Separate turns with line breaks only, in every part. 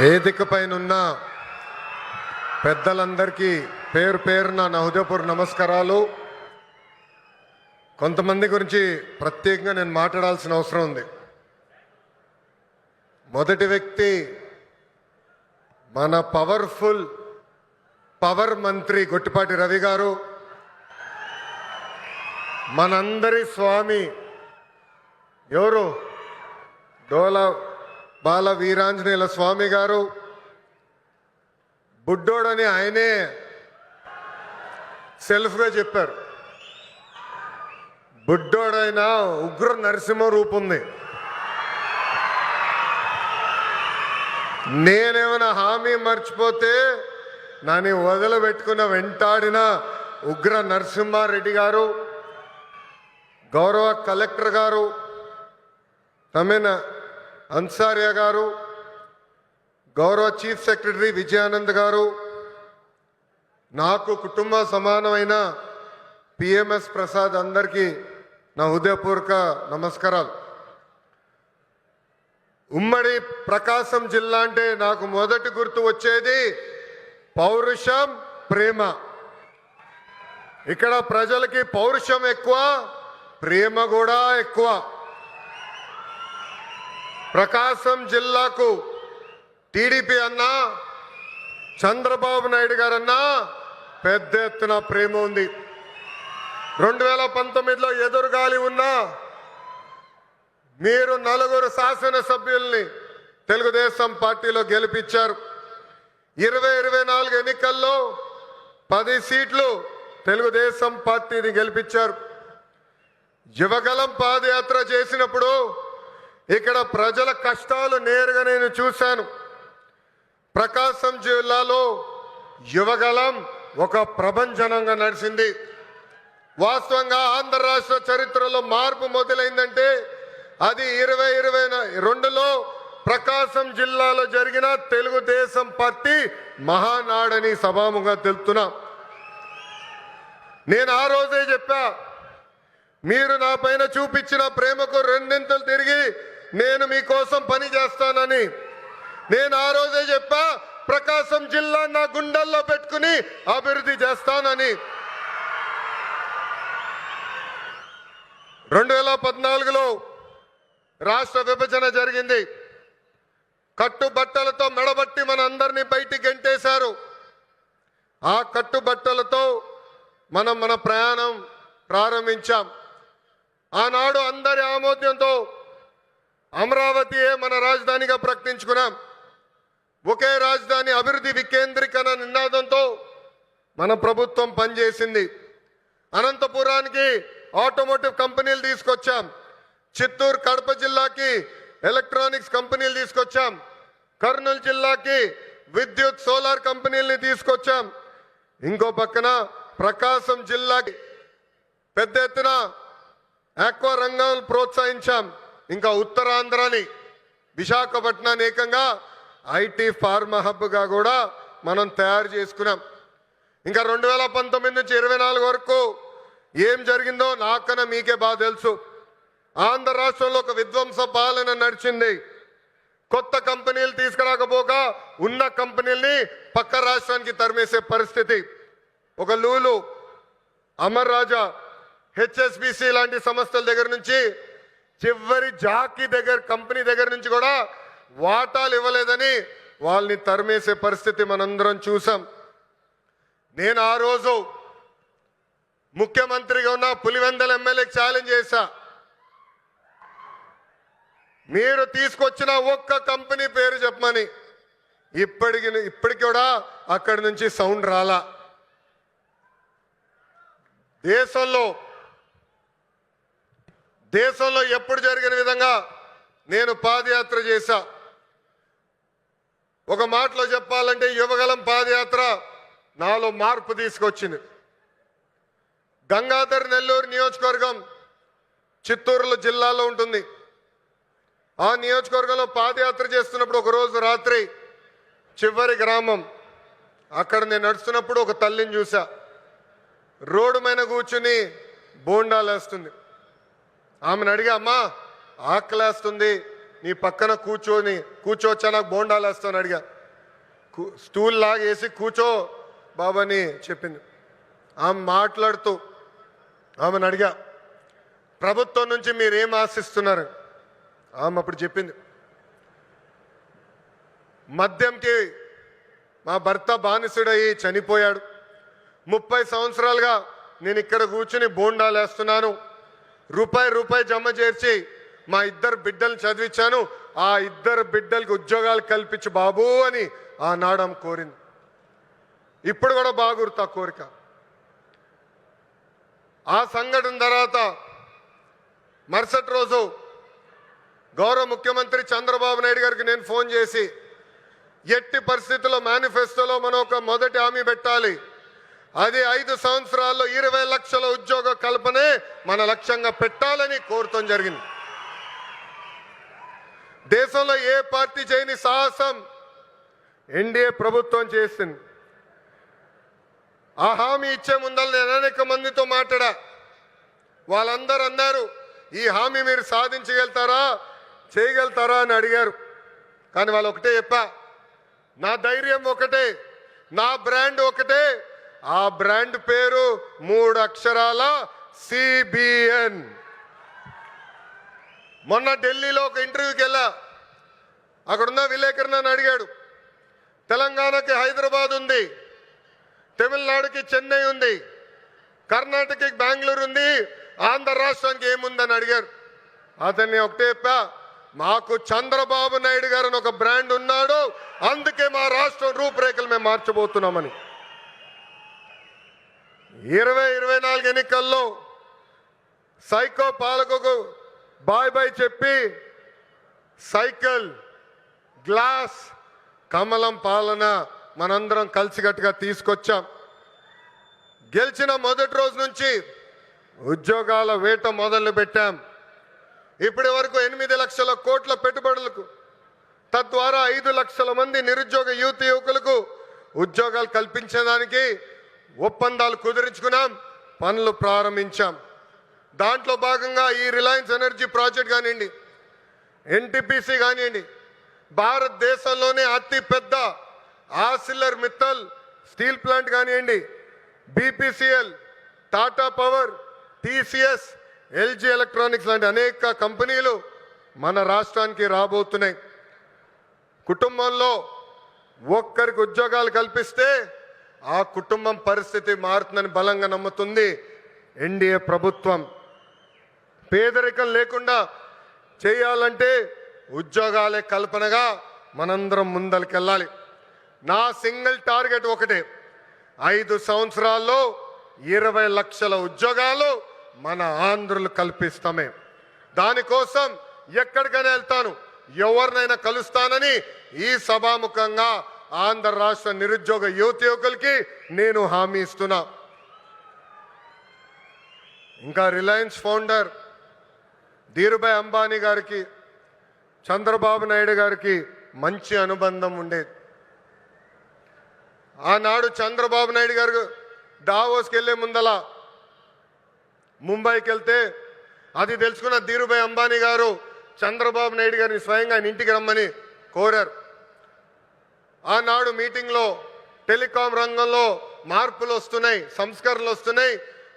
వేదిక పైన పెద్దలందరికీ పేరు పేరున నా హృదయపూర్వక నమస్కారాలు. కొంతమంది గురించి ప్రత్యేకంగా నేను మాట్లాడాల్సిన అవసరం ఉంది. మొదటి వ్యక్తి మన పవర్ మంత్రి గొట్టిపాటి రవి గారు, మనందరి స్వామి ఎవరు డోల బాల వీరాంజనేయుల స్వామి గారు. బుడ్డోడని ఆయనే సెల్ఫ్గా చెప్పారు. బుడ్డోడైనా ఉగ్ర నరసింహ రూపుంది. నేనేమైనా హామీ మర్చిపోతే నన్ను వదిలిపెట్టుకున్న వెంటాడిన ఉగ్ర నరసింహారెడ్డి గారు, గౌరవ కలెక్టర్ గారు తమిన అన్సారియా గారు, గౌరవ చీఫ్ సెక్రటరీ విజయానంద్ గారు, నాకు కుటుంబ సమానమైన పిఎంఎస్ ప్రసాద్, అందరికీ నా హృదయపూర్వక నమస్కారాలు. ఉమ్మడి ప్రకాశం జిల్లా అంటే నాకు మొదటి గుర్తు వచ్చేది పౌరుషం, ప్రేమ. ఇక్కడ ప్రజలకి పౌరుషం ఎక్కువ, ప్రేమ కూడా ఎక్కువ. ప్రకాశం జిల్లాకు టీడీపీ అన్నా, చంద్రబాబు నాయుడు గారన్నా పెద్ద ఎత్తున ప్రేమ ఉంది. 2019లో ఎదురుగాలి ఉన్నా మీరు 4 శాసనసభ్యుల్ని తెలుగుదేశం పార్టీలో గెలిపించారు. 2024 ఎన్నికల్లో 10 సీట్లు తెలుగుదేశం పార్టీని గెలిపించారు. యువగలం పాదయాత్ర చేసినప్పుడు ఇక్కడ ప్రజల కష్టాలు నేరుగా నేను చూశాను. ప్రకాశం జిల్లాలో యువగలం ఒక ప్రభంజనంగా నడిచింది. వాస్తవంగా ఆంధ్ర రాష్ట్ర చరిత్రలో మార్పు మొదలైందంటే అది 2022లో ప్రకాశం జిల్లాలో జరిగిన తెలుగుదేశం పార్టీ మహానాడని సభాముగా తెలుపుతున్నా. నేను ఆ రోజే చెప్పా, మీరు నా పైన చూపించిన ప్రేమకు రెండింతలు తిరిగి నేను మీకోసం పని చేస్తానని. నేను ఆ రోజే చెప్పా, ప్రకాశం జిల్లా నా గుండెల్లో పెట్టుకుని అభివృద్ధి చేస్తానని. 2014లో రాష్ట్ర విభజన జరిగింది. కట్టుబట్టలతో మెడబట్టి మన అందరినీ బయటికి గెంటేశారు. ఆ కట్టుబట్టలతో మన ప్రయాణం ప్రారంభించాం. ఆనాడు అందరి ఆమోద్యంతో అమరావతియే మన రాజధానిగా ప్రకటించుకున్నాం. ఒకే రాజధాని, అభివృద్ధి వికేంద్రీకరణ నినాదంతో మన ప్రభుత్వం పనిచేసింది. అనంతపురానికి ఆటోమోటివ్ కంపెనీలు తీసుకొచ్చాం. చిత్తూరు, కడప జిల్లాకి ఎలక్ట్రానిక్స్ కంపెనీలు తీసుకొచ్చాం. కర్నూలు జిల్లాకి విద్యుత్, సోలార్ కంపెనీలని తీసుకొచ్చాం. ఇంకో పక్కన ప్రకాశం జిల్లాకి పెద్ద ఎత్తున ఆక్వా రంగాలను ప్రోత్సహించాం. ఇంకా ఉత్తరాంధ్రని, విశాఖపట్నాన్ని ఏకంగా ఐటీ ఫార్మా హబ్గా కూడా మనం తయారు చేసుకున్నాం. ఇంకా 2019 నుంచి 24 వరకు ఏం జరిగిందో నాకన్నా మీకే బాగా తెలుసు. ఆంధ్ర రాష్ట్రంలో ఒక విధ్వంస పాలన నడిచింది. కొత్త కంపెనీలు తీసుకురాకపోగా ఉన్న కంపెనీల్ని పక్క రాష్ట్రానికి తరిమేసే పరిస్థితి. ఒక లూలు, అమర్ రాజా, హెచ్ఎస్బిసి లాంటి సంస్థల దగ్గర నుంచి చివరి జాకీ కంపెనీ దగ్గర నుంచి కూడా వాటాలు ఇవ్వలేదని వాళ్ళని తరిమేసే పరిస్థితి మనందరం చూసాం. నేను ఆ రోజు ముఖ్యమంత్రిగా ఉన్న పులివెందల ఎమ్మెల్యేకి ఛాలెంజ్ చేశా, మీరు తీసుకొచ్చిన ఒక్క కంపెనీ పేరు చెప్పమని. ఇప్పటికి కూడా అక్కడి నుంచి సౌండ్ రాలా. దేశంలో ఎప్పుడు జరిగిన విధంగా నేను పాదయాత్ర చేశా. ఒక మాటలో చెప్పాలంటే యువగలం పాదయాత్ర నాలో మార్పు తీసుకొచ్చింది. గంగాధర్ నెల్లూరు నియోజకవర్గం చిత్తూరు జిల్లాలో ఉంటుంది. ఆ నియోజకవర్గంలో పాదయాత్ర చేస్తున్నప్పుడు ఒకరోజు రాత్రి చివరి గ్రామం అక్కడ నేను నడుస్తున్నప్పుడు ఒక తల్లిని చూసా. రోడ్డు మీద కూర్చుని బోండాలు వేస్తుంది. ఆమెను అడిగా, అమ్మా ఆకలేస్తుంది, నీ పక్కన కూర్చోవచ్చా, నాకు బోండాలు వేస్తాను అడిగా. స్టూల్ లాగేసి కూర్చో బాబని చెప్పింది. ఆమె మాట్లాడుతూ ఆమెను అడిగా, ప్రభుత్వం నుంచి మీరేం ఆశిస్తున్నారు? ఆమె అప్పుడు చెప్పింది, మద్యంకి మా భర్త బానిసుడయి చనిపోయాడు. 30 సంవత్సరాలుగా నేను ఇక్కడ కూర్చుని బోండాలు వేస్తున్నాను. రూపాయి జమ చేర్చి మా 2 బిడ్డలను చదివించాను. ఆ 2 బిడ్డలకు ఉద్యోగాలు కల్పించు బాబు అని ఆనాడు ఆమె కోరింది. ఇప్పుడు కూడా బాగా గుర్తు ఆ కోరిక. ఆ సంఘటన తర్వాత మరుసటి రోజు గౌరవ ముఖ్యమంత్రి చంద్రబాబు నాయుడు గారికి నేను ఫోన్ చేసి, ఎట్టి పరిస్థితుల్లో మేనిఫెస్టోలో మనం ఒక మొదటి హామీ పెట్టాలి. అది 5 సంవత్సరాల్లో 20 లక్షల ఉద్యోగ కల్పనే మన లక్ష్యంగా పెట్టాలని కోరటం జరిగింది. దేశంలో ఏ పార్టీ చేయని సాహసం ఎన్డీఏ ప్రభుత్వం చేసింది. ఆ హామీ ఇచ్చే ముందర నేను అనేక మందితో మాట్లాడా. వాళ్ళందరూ అన్నారు, ఈ హామీ మీరు సాధించగలుగుతారా, చేయగలుగుతారా అని అడిగారు. కానీ వాళ్ళు ఒకటే చెప్పా, నా ధైర్యం ఒకటే, నా బ్రాండ్ ఒకటే. ఆ బ్రాండ్ పేరు 3 అక్షరాల CBN. మొన్న ఢిల్లీలో ఒక ఇంటర్వ్యూకి వెళ్ళా. అక్కడున్న విలేకరుని నన్ను అడిగాడు, తెలంగాణకి హైదరాబాద్ ఉంది, తమిళనాడుకి చెన్నై ఉంది, కర్ణాటకకి బెంగళూరు ఉంది, ఆంధ్ర రాష్ట్రానికి ఏముందని అడిగారు. అతన్ని ఒకటే చెప్పా, మాకు చంద్రబాబు నాయుడు గారు అని ఒక బ్రాండ్ ఉన్నాడు, అందుకే మా రాష్ట్రం రూపురేఖలు మేము మార్చబోతున్నామని. 2024 ఎన్నికల్లో సైకో పాలకుకు బాయ్ చెప్పి సైకిల్, గ్లాస్, కమలం పాలన మనందరం కలిసికట్టుగా తీసుకొచ్చాం. గెలిచిన మొదటి రోజు నుంచి ఉద్యోగాల వేట మొదలు పెట్టాం. ఇప్పటి వరకు 8 లక్షల కోట్ల పెట్టుబడులకు, తద్వారా 5 లక్షల మంది నిరుద్యోగ యువకులకు ఉద్యోగాలు కల్పించడానికి ఒప్పందాలు కుదుర్చుకున్నాం, పనులు ప్రారంభించాం. దాంట్లో భాగంగా ఈ రిలయన్స్ ఎనర్జీ ప్రాజెక్ట్ కానివ్వండి, NTPC కానివ్వండి, భారతదేశంలోనే అతి పెద్ద ఆర్సిలర్ మిత్తల్ స్టీల్ ప్లాంట్ కానివ్వండి, BPCL, Tata power, TCS, LG electronics లాంటి అనేక కంపెనీలు మన రాష్ట్రానికి రాబోతున్నాయి. కుటుంబంలో ఒక్కరికి ఉద్యోగాలు కల్పిస్తే ఆ కుటుంబం పరిస్థితి మారుతుందని బలంగా నమ్ముతుంది ఎన్డీఏ ప్రభుత్వం. పేదరికం లేకుండా చేయాలంటే ఉద్యోగాలే కల్పనగా మనందరం ముందరికెళ్ళాలి. నా సింగిల్ టార్గెట్ ఒకటే, 5 సంవత్సరాల్లో 20 లక్షల ఉద్యోగాలు మన ఆంధ్రులు కల్పిస్తామే. దానికోసం ఎక్కడికైనా వెళ్తాను, ఎవరినైనా కలుస్తానని ఈ సభాముఖంగా ఆంధ్ర రాష్ట్ర నిరుద్యోగ యువకులకి నేను హామీ ఇస్తున్నా. ఇంకా రిలయన్స్ ఫౌండర్ ధీరుభాయ్ అంబానీ గారికి చంద్రబాబు నాయుడు గారికి మంచి అనుబంధం ఉండేది. ఆనాడు చంద్రబాబు నాయుడు గారు దావోస్కి వెళ్లే ముందల ముంబైకి వెళ్తే అది తెలుసుకున్న ధీరుభాయ్ అంబానీ గారు చంద్రబాబు నాయుడు గారిని స్వయంగా ఆయన ఇంటికి రమ్మని కోరారు. ఆనాడు మీటింగ్లో టెలికాం రంగంలో మార్పులు వస్తున్నాయి, సంస్కరణలు వస్తున్నాయి,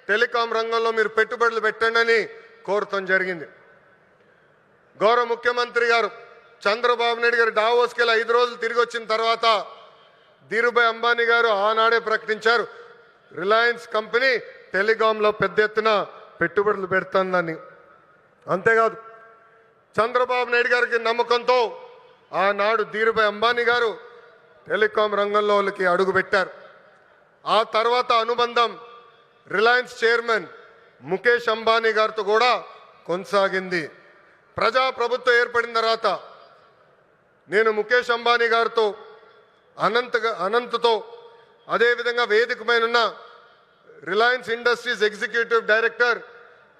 టెలికాం రంగంలో మీరు పెట్టుబడులు పెట్టండి అని కోరటం జరిగింది. గౌరవ ముఖ్యమంత్రి గారు చంద్రబాబు నాయుడు గారు డావోస్కి వెళ్ళి 5 రోజులు తిరిగి వచ్చిన తర్వాత ధీరుభాయ్ అంబానీ గారు ఆనాడే ప్రకటించారు, రిలయన్స్ కంపెనీ టెలికాంలో పెద్ద ఎత్తున పెట్టుబడులు పెడుతుందని. అంతేకాదు చంద్రబాబు నాయుడు గారికి నమ్మకంతో ఆనాడు ధీరుభాయ్ అంబానీ గారు టెలికాం రంగంలో వాళ్ళకి అడుగు పెట్టారు. ఆ తర్వాత అనుబంధం రిలయన్స్ చైర్మన్ ముఖేష్ అంబానీ గారితో కూడా కొనసాగింది. ప్రజాప్రభుత్వం ఏర్పడిన తర్వాత నేను ముఖేష్ అంబానీ గారితో అనంత్తో అదేవిధంగా వేదిక పైన ఉన్న Reliance industries executive director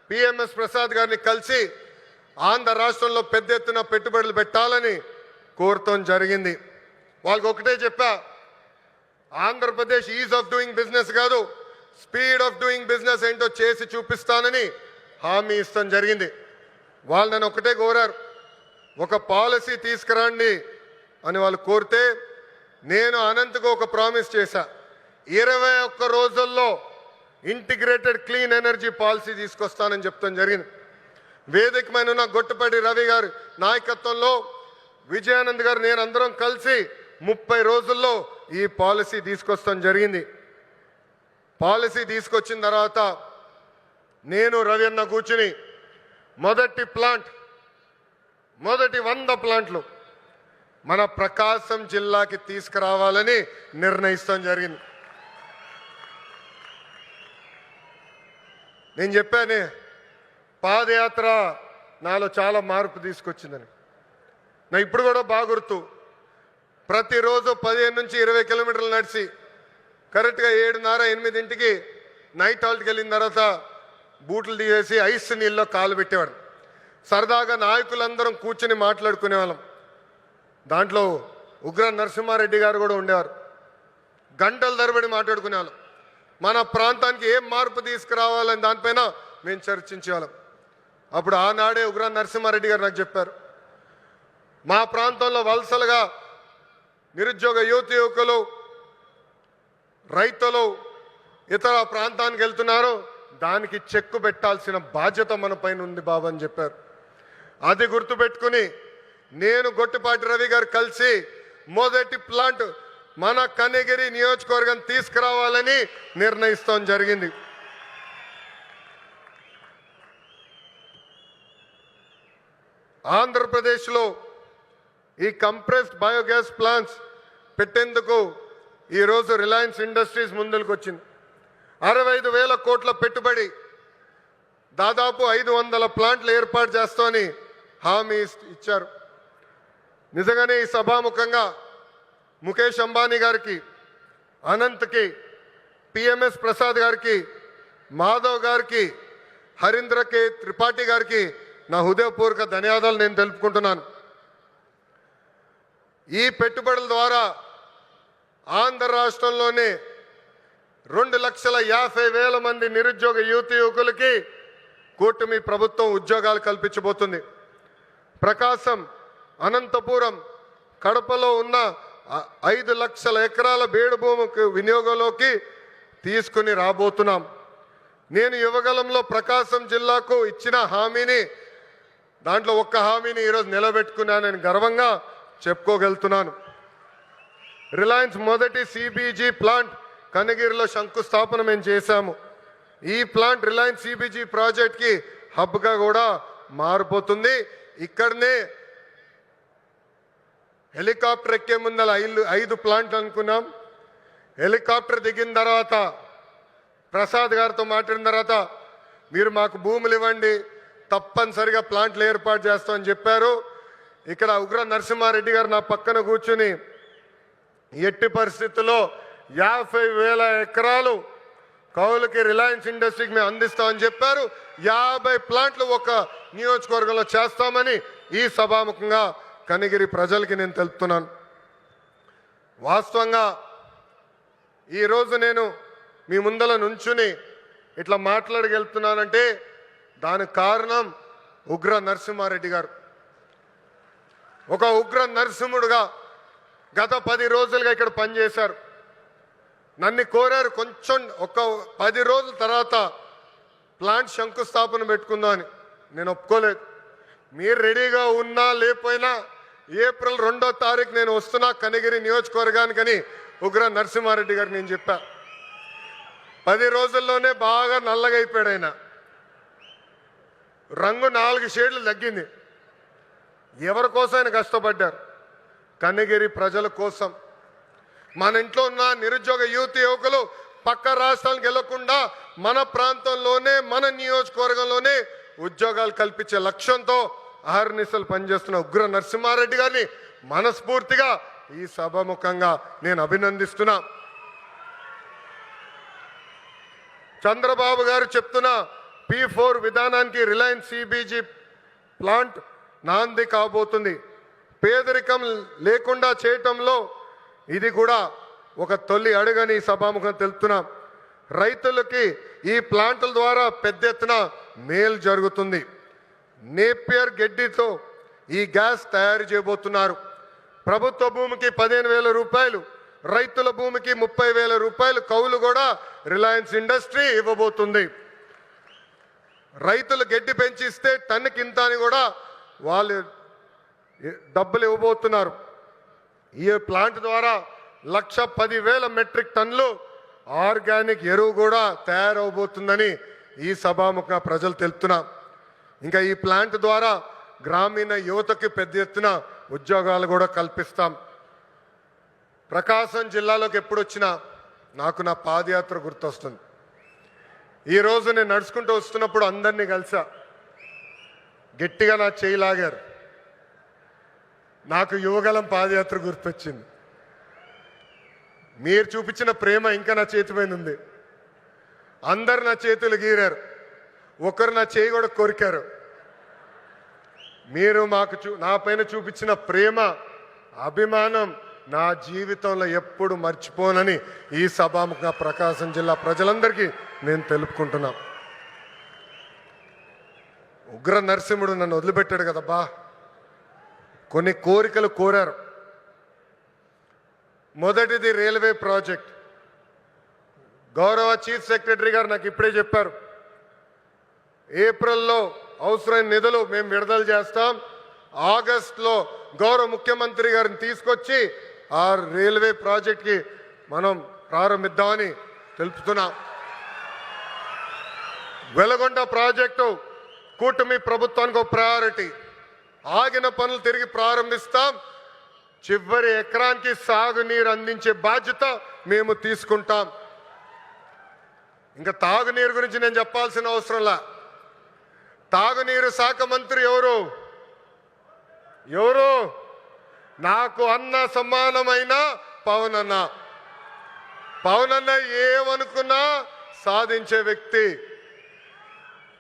PMS Prasad గారిని కలిసి ఆంధ్ర రాష్ట్రంలో పెద్ద ఎత్తున పెట్టుబడులు పెట్టాలని కోరటం జరిగింది. వాళ్ళకి ఒకటే చెప్పా, Andhra Pradesh is of doing business కాదు, స్పీడ్ ఆఫ్ డూయింగ్ బిజినెస్ ఏంటో చేసి చూపిస్తానని హామీ ఇస్తాం జరిగింది. వాళ్ళు నన్ను ఒకటే కోరారు, ఒక పాలసీ తీసుకురండి అని వాళ్ళు కోరితే నేను అనంతకు ఒక ప్రామిస్ చేశా, 21 రోజుల్లో ఇంటిగ్రేటెడ్ క్లీన్ ఎనర్జీ పాలసీ తీసుకొస్తానని చెప్తాను జరిగింది. వేదిక మీద ఉన్న గొట్టుపాటి రవి గారి నాయకత్వంలో విజయానంద్ గారు నేను అందరం కలిసి 30 రోజుల్లో ఈ పాలసీ తీసుకొస్తాం జరిగింది. పాలసీ తీసుకొచ్చిన తర్వాత నేను రవి అన్న కూర్చుని మొదటి 100 ప్లాంట్లు మన ప్రకాశం జిల్లాకి తీసుకురావాలని నిర్ణయిస్తాం జరిగింది. నేను చెప్పానే పాదయాత్ర నాలో చాలా మార్పు తీసుకొచ్చిందని. నా ఇప్పుడు కూడా బాగా గుర్తు, ప్రతిరోజు 15 నుంచి 20 కిలోమీటర్లు నడిచి కరెక్ట్గా 7:30-8కి నైట్ హాల్ట్కి వెళ్ళిన తర్వాత బూట్లు తీసేసి ఐస్ నీళ్ళలో కాలు పెట్టేవాడు. సరదాగా నాయకులందరం కూర్చుని మాట్లాడుకునే వాళ్ళం. దాంట్లో ఉగ్ర నరసింహారెడ్డి గారు కూడా ఉండేవారు. గంటల తరబడి మాట్లాడుకునేవాళ్ళం. మన ప్రాంతానికి ఏం మార్పు తీసుకురావాలని దానిపైన మేము చర్చించేవాళ్ళం. అప్పుడు ఆనాడే ఉగ్ర నరసింహారెడ్డి గారు నాకు చెప్పారు, మా ప్రాంతంలో వలసలుగా నిరుద్యోగ యువకులు రైతులు ఇతర ప్రాంతానికి వెళ్తున్నారు, దానికి చెక్కు పెట్టాల్సిన బాధ్యత మన పైన ఉంది బాబు అని చెప్పారు. అది గుర్తుపెట్టుకుని నేను గొట్టిపాటి రవి గారు కలిసి మొదటి ప్లాంట్ మన కనిగిరి నియోజకవర్గం తీసుకురావాలని నిర్ణయిస్తాం జరిగింది. ఆంధ్రప్రదేశ్లో ఈ కంప్రెస్డ్ బయోగ్యాస్ ప్లాంట్స్ పెట్టేందుకు ఈరోజు రిలయన్స్ ఇండస్ట్రీస్ ముందుకు వచ్చింది. 65,000 కోట్ల పెట్టుబడి, దాదాపు 500 ప్లాంట్లు ఏర్పాటు చేస్తామని హామీ ఇచ్చారు. నిజంగానే ఈ సభాముఖంగా ముఖేష్ అంబానీ గారికి, అనంత్కి, పిఎంఎస్ ప్రసాద్ గారికి, మాధవ్ గారికి, హరీంద్ర కే త్రిపాఠి గారికి నా హృదయపూర్వక ధన్యవాదాలు నేను తెలుపుకుంటున్నాను. ఈ పెట్టుబడుల ద్వారా ఆంధ్ర రాష్ట్రంలోనే 2,50,000 మంది నిరుద్యోగ యువకులకి కూటమి ప్రభుత్వం ఉద్యోగాలు కల్పించబోతుంది. ప్రకాశం, అనంతపురం, కడపలో ఉన్న 5 లక్షల ఎకరాల బేడు భూమికి వినియోగంలోకి తీసుకుని రాబోతున్నాం. నేను యువగలంలో ప్రకాశం జిల్లాకు ఇచ్చిన హామీని, దాంట్లో ఒక్క హామీని ఈరోజు నిలబెట్టుకున్నానని గర్వంగా చెప్పుకోగలుగుతున్నాను. రిలయన్స్ మొదటి సిబిజీ ప్లాంట్ కనిగిరిలో శంకుస్థాపన మేము చేశాము. ఈ ప్లాంట్ రిలయన్స్ సిబిజీ ప్రాజెక్ట్కి హబ్గా కూడా మారిపోతుంది. ఇక్కడనే హెలికాప్టర్ ఎక్కే ముందల 5 ప్లాంట్లు అనుకున్నాం. హెలికాప్టర్ దిగిన తర్వాత ప్రసాద్ గారితో మాట్లాడిన తర్వాత మీరు మాకు భూములు ఇవ్వండి, తప్పనిసరిగా ప్లాంట్లు ఏర్పాటు చేస్తామని చెప్పారు. ఇక్కడ ఉగ్ర నరసింహారెడ్డి గారు నా పక్కన కూర్చుని ఎట్టి పరిస్థితుల్లో 50,000 ఎకరాలు కౌలుకి రిలయన్స్ ఇండస్ట్రీకి మేము అందిస్తామని చెప్పారు. 50 ప్లాంట్లు ఒక నియోజకవర్గంలో చేస్తామని ఈ సభాముఖంగా కనిగిరి ప్రజలకి నేను తెలుపుతున్నాను. వాస్తవంగా ఈరోజు నేను మీ ముందల నుంచుని ఇట్లా మాట్లాడగలుగుతున్నానంటే దానికి కారణం ఉగ్ర నరసింహారెడ్డి గారు. ఒక ఉగ్ర నరసింహుడుగా గత 10 రోజులుగా ఇక్కడ పనిచేశారు. నన్ను కోరారు కొంచెం ఒక 10 రోజుల తర్వాత ప్లాంట్ శంకుస్థాపన పెట్టుకుందామని. నేను ఒప్పుకోలేదు. మీరు రెడీగా ఉన్నా లేకపోయినా ఏప్రిల్ 2వ తారీఖు నేను వస్తున్నా కనిగిరి నియోజకవర్గానికని ఉగ్ర నరసింహారెడ్డి గారు నేను చెప్పా. 10 రోజుల్లోనే బాగా నల్లగా అయిపోయాడు ఆయన. రంగు 4 షేడ్లు తగ్గింది. ఎవరి కోసం ఆయన కష్టపడ్డారు? కనిగిరి ప్రజల కోసం. మన ఇంట్లో ఉన్న నిరుద్యోగ యువకులు పక్క రాష్ట్రాలకు వెళ్లకుండా మన ప్రాంతంలోనే మన నియోజకవర్గంలోనే ఉద్యోగాలు కల్పించే లక్ష్యంతో అహర్నిశలు పనిచేస్తున్న ఉగ్ర నరసింహారెడ్డి గారిని మనస్ఫూర్తిగా ఈ సభాముఖంగా నేను అభినందిస్తున్నా. చంద్రబాబు గారు చెప్తున్న P4 విధానానికి రిలయన్స్ సిబిజీ ప్లాంట్ నాంది కాబోతుంది. పేదరికం లేకుండా చేయటంలో ఇది కూడా ఒక తొలి అడుగని సభాముఖం తెలుపుతున్నాం. రైతులకి ఈ ప్లాంట్ల ద్వారా పెద్ద ఎత్తున మేలు జరుగుతుంది. నేపియర్ గడ్డితో ఈ గ్యాస్ తయారు చేయబోతున్నారు. ప్రభుత్వ భూమికి 15,000 రూపాయలు రైతుల భూమికి 30,000 రూపాయలు కౌలు కూడా రిలయన్స్ ఇండస్ట్రీ ఇవ్వబోతుంది. రైతులు గడ్డి పెంచిస్తే టన్నుకి ఇంత అని కూడా వాళ్ళు డబ్బులు ఇవ్వబోతున్నారు. ఈ ప్లాంట్ ద్వారా 1,10,000 మెట్రిక్ టన్నులు ఆర్గానిక్ ఎరువు కూడా తయారవబోతుందని ఈ సభాముఖ ప్రజలు తెలుపుతున్నా. ఇంకా ఈ ప్లాంట్ ద్వారా గ్రామీణ యువతకి పెద్ద ఎత్తున ఉద్యోగాలు కూడా కల్పిస్తాం. ప్రకాశం జిల్లాలోకి ఎప్పుడు వచ్చినా నాకు నా పాదయాత్ర గుర్తొస్తుంది. ఈరోజు నేను నడుచుకుంటూ వస్తున్నప్పుడు అందరినీ కలిసా, గట్టిగా నా చేయి లాగారు. నాకు యువగలం పాదయాత్ర గుర్తొచ్చింది. మీరు చూపించిన ప్రేమ ఇంకా నా చేతి పైన ఉంది. అందరు నా చేతులు గీరారు, ఒకరు నా చేయి కూడా కొరికారు. మీరు నా పైన చూపించిన ప్రేమ, అభిమానం నా జీవితంలో ఎప్పుడు మర్చిపోనని ఈ సభాముఖ ప్రకాశం జిల్లా ప్రజలందరికీ నేను తెలుపుకుంటున్నా. ఉగ్ర నరసింహుడు నన్ను వదిలిపెట్టాడు కదబ్బా. కొన్ని కోరికలు కోరారు. మొదటిది రైల్వే ప్రాజెక్ట్. గౌరవ చీఫ్ సెక్రటరీ గారు నాకు ఇప్పుడే చెప్పారు, ఏప్రిల్లో అవసరమైన నిధులు మేము విడుదల చేస్తాం. ఆగస్టులో గౌరవ ముఖ్యమంత్రి గారిని తీసుకొచ్చి ఆ రైల్వే ప్రాజెక్ట్కి మనం ప్రారంభిద్దామని తెలుపుతున్నాం. వెలగొండ ప్రాజెక్టు కూటమి ప్రభుత్వానికి ఒక ప్రయారిటీ. ఆగిన పనులు తిరిగి ప్రారంభిస్తాం. చివరి ఎకరానికి సాగునీరు అందించే బాధ్యత మేము తీసుకుంటాం. ఇంకా తాగునీరు గురించి నేను చెప్పాల్సిన అవసరంలా. తాగునీరు శాఖ మంత్రి ఎవరు? నాకు అన్న సమానమైన పవన్ అన్న. పవన్ అన్న ఏమనుకున్నా సాధించే వ్యక్తి.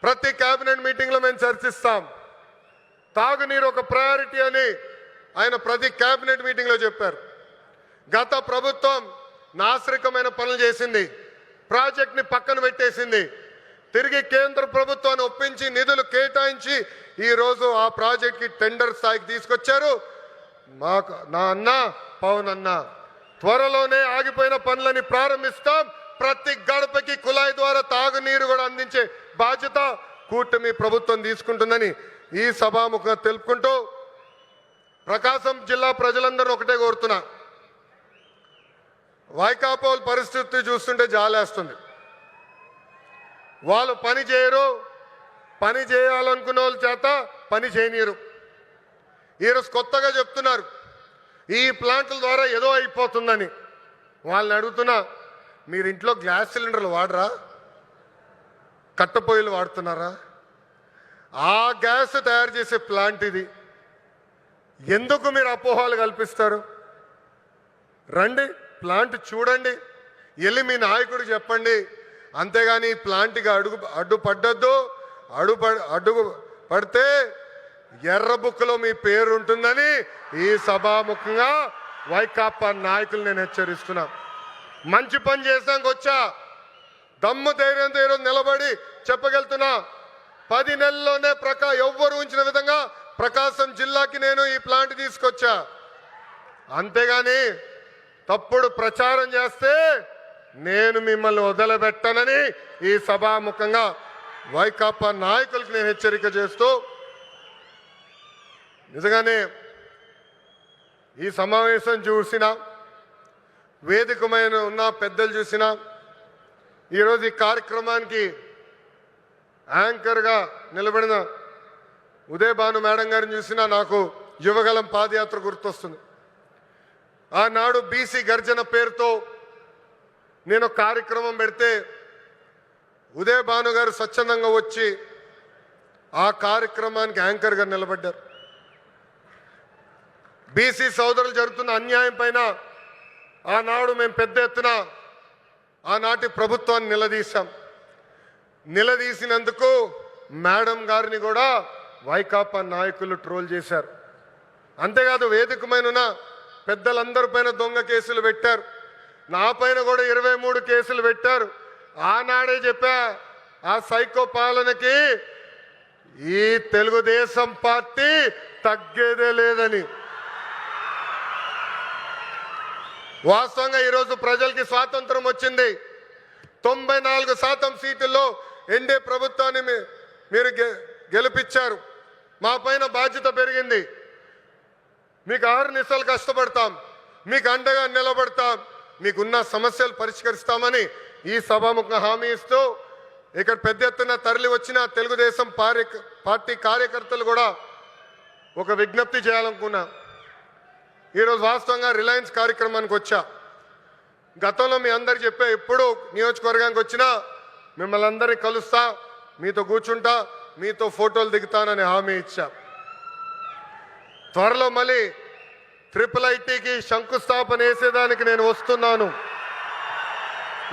ప్రతి కేబినెట్ మీటింగ్లో మేము చర్చిస్తాం. తాగునీరు ఒక ప్రయారిటీ అని ఆయన ప్రతి కేబినెట్ మీటింగ్లో చెప్పారు. గత ప్రభుత్వం నాశరికమైన పనులు చేసింది, ప్రాజెక్ట్ని పక్కన పెట్టేసింది. తిరిగి కేంద్ర ప్రభుత్వాన్ని ఒప్పించి నిధులు కేటాయించి ఈరోజు ఆ ప్రాజెక్ట్కి టెండర్ స్థాయికి తీసుకొచ్చారు. నా అన్న పవన్ అన్న త్వరలోనే ఆగిపోయిన పనులని ప్రారంభిస్తాం. ప్రతి గడపకి కుళాయి ద్వారా తాగునీరు కూడా అందించే బాధ్యత కూటమి ప్రభుత్వం తీసుకుంటుందని ఈ సభాముఖంగా తెలుపుకుంటూ ప్రకాశం జిల్లా ప్రజలందరూ ఒకటే కోరుతున్నా, వైకాపోల్ పరిస్థితి చూస్తుంటే జాలేస్తుంది. వాళ్ళు పని చేయరు, పని చేయాలనుకున్న వాళ్ళ చేత పని చేయనీరు. ఈరోజు కొత్తగా చెప్తున్నారు ఈ ప్లాంట్ల ద్వారా ఏదో అయిపోతుందని. వాళ్ళని అడుగుతున్నా, మీరు ఇంట్లో గ్యాస్ సిలిండర్లు వాడరా? కట్టెపొయ్యిలు వాడుతున్నారా? ఆ గ్యాస్ తయారు చేసే ప్లాంట్ ఇది. ఎందుకు మీరు అపోహలు కల్పిస్తారు? రండి, ప్లాంట్ చూడండి, వెళ్ళి మీ నాయకుడు చెప్పండి. అంతేగాని ఈ ప్లాంట్కి అడ్డు పడితే ఎర్ర బుక్లో మీ పేరు ఉంటుందని ఈ సభాముఖంగా వైకాపా నాయకులు నేను హెచ్చరిస్తున్నా. మంచి పని చేసాక వచ్చా, దమ్ము ధైర్యంతో ఈరోజు నిలబడి చెప్పగలుగుతున్నా. 10 నెలల్లోనే ఎవ్వరు ఉంచిన విధంగా ప్రకాశం జిల్లాకి నేను ఈ ప్లాంట్ తీసుకొచ్చా. అంతేగాని తప్పుడు ప్రచారం చేస్తే నేను మిమ్మల్ని వదిలిపెట్టనని ఈ సభాముఖంగా వైకాపా నాయకులకు నేను హెచ్చరిక చేస్తూ, నిజంగానే ఈ సమావేశం చూసినా, వేదికమైన ఉన్న పెద్దలు చూసినా, ఈరోజు ఈ కార్యక్రమానికి యాంకర్గా నిలబడిన ఉదయ్ భాను మేడం గారిని చూసినా నాకు యువగలం పాదయాత్ర గుర్తొస్తుంది. ఆనాడు బీసీ గర్జన పేరుతో నేను కార్యక్రమం పెడితే ఉదయ్ భాను గారు స్వచ్ఛందంగా వచ్చి ఆ కార్యక్రమానికి యాంకర్గా నిలబడ్డారు. బీసీ సోదరులు జరుగుతున్న అన్యాయం పైన ఆనాడు మేము పెద్ద ఎత్తున ఆనాటి ప్రభుత్వాన్ని నిలదీశాం. నిలదీసినందుకు మేడం గారిని కూడా వైకాపా నాయకులు ట్రోల్ చేశారు. అంతేకాదు వేదికమైన పెద్దలందరి పైన దొంగ కేసులు పెట్టారు. నా పైన కూడా 23 కేసులు పెట్టారు. ఆనాడే చెప్పా, ఆ సైకో పాలనకి ఈ తెలుగుదేశం పార్టీ తగ్గేదే లేదని. వాస్తవంగా ఈరోజు ప్రజలకి స్వాతంత్రం వచ్చింది. 94% సీటుల్లో ఎన్డీఏ ప్రభుత్వాన్ని మీరు గెలిపించారు. మా పైన బాధ్యత పెరిగింది. మీకు నిమిషాలు కష్టపడతాం, మీకు అండగా నిలబడతాం, మీకున్న సమస్యలు పరిష్కరిస్తామని ఈ సభాముఖ హామీ ఇస్తూ ఇక్కడ పెద్ద ఎత్తున తరలి వచ్చిన తెలుగుదేశం పార్టీ కార్యకర్తలు కూడా ఒక విజ్ఞప్తి చేయాలనుకున్నా. ఈరోజు వాస్తవంగా రిలయన్స్ కార్యక్రమానికి వచ్చా. గతంలో మీ అందరు చెప్పే ఎప్పుడు నియోజకవర్గానికి వచ్చినా మిమ్మల్ని అందరినీ కలుస్తా, మీతో కూర్చుంటా, మీతో ఫోటోలు దిగుతానని హామీ ఇచ్చా. త్వరలో మళ్ళీ IIITకి శంకుస్థాపన వేసేదానికి నేను వస్తున్నాను.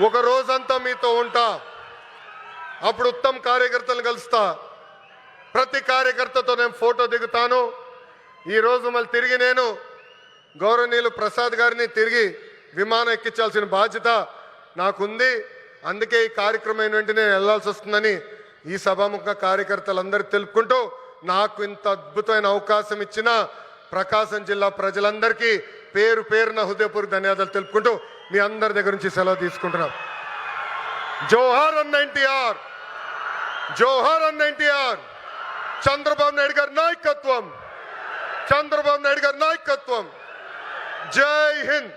ఒక రోజంతా మీతో ఉంటా. అప్పుడు ఉత్తమ కార్యకర్తలు కలుస్తా. ప్రతి కార్యకర్తతో నేను ఫోటో దిగుతాను. ఈరోజు మళ్ళీ తిరిగి నేను గౌరవనీయులు ప్రసాద్ గారిని తిరిగి విమానం ఎక్కించాల్సిన బాధ్యత నాకుంది. అందుకే ఈ కార్యక్రమం వెంటనే నేను వెళ్లాల్సి వస్తుందని ఈ సభాముఖ కార్యకర్తలందరూ తెలుపుకుంటూ నాకు ఇంత అద్భుతమైన అవకాశం ఇచ్చిన ప్రకాశం జిల్లా ప్రజలందరికీ పేరు పేరున హృదయపూర్వక ధన్యవాదాలు తెలుపుకుంటూ మీ అందరి దగ్గర నుంచి సెలవు తీసుకుంటున్నాం. జోహార్ అన్న ఎన్టీఆర్, జోహార్ అన్న ఎన్టీఆర్. చంద్రబాబు నాయుడు గారి నాయకత్వం, చంద్రబాబు నాయుడు గారి నాయకత్వం. జై హింద్,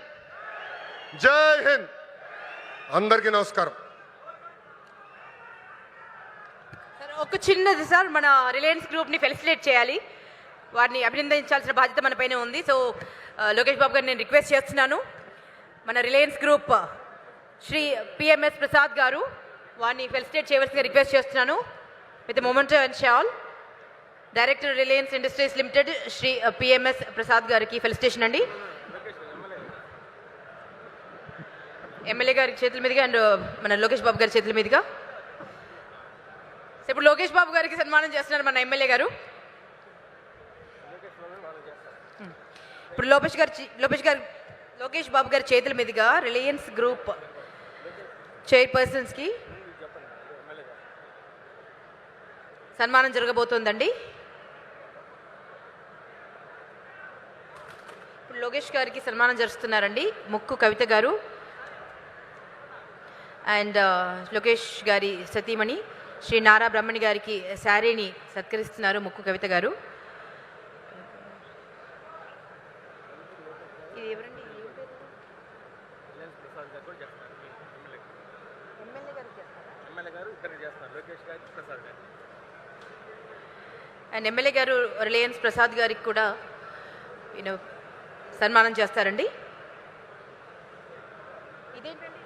జై హింద్. అందరికీ నమస్కారం.
ఒక చిన్నది సార్, మన రిలయన్స్ గ్రూప్ని ఫెలిసిటేట్ చేయాలి, వారిని అభినందించాల్సిన బాధ్యత మన పైన ఉంది. సో లోకేష్ బాబు గారిని నేను రిక్వెస్ట్ చేస్తున్నాను, మన Reliance group Shri PMS Prasad గారు వారిని ఫెలిసిటేట్ చేయవలసిందిగా రిక్వెస్ట్ చేస్తున్నాను. With moment and shall director Reliance Industries Limited Shri PMS Prasad గారికి ఫెలిసిటేషన్ అండి. ఎమ్మెల్యే గారి చేతుల మీదుగా అండ్ మన లోకేష్ బాబు గారి చేతుల మీదుగా. ఇప్పుడు లోకేష్ బాబు గారికి సన్మానం చేస్తున్నారు మన ఎమ్మెల్యే గారు. ఇప్పుడు లోకేష్ బాబు గారి చేతుల మీదుగా రిలయన్స్ గ్రూప్ చైర్పర్సన్స్కి సన్మానం జరగబోతోందండి. ఇప్పుడు లోకేష్ గారికి సన్మానం జరుస్తున్నారండి ముక్కు కవిత గారు అండ్ లోకేష్ గారి సతీమణి శ్రీ నారా బ్రహ్మణి గారికి శారీని సత్కరిస్తున్నారు ముక్కు కవిత గారు. ఇది ఎవరండి? అండ్ ఎమ్మెల్యే గారు రిలయన్స్ ప్రసాద్ గారికి కూడా సన్మానం చేస్తారండి. ఇదేంటండి?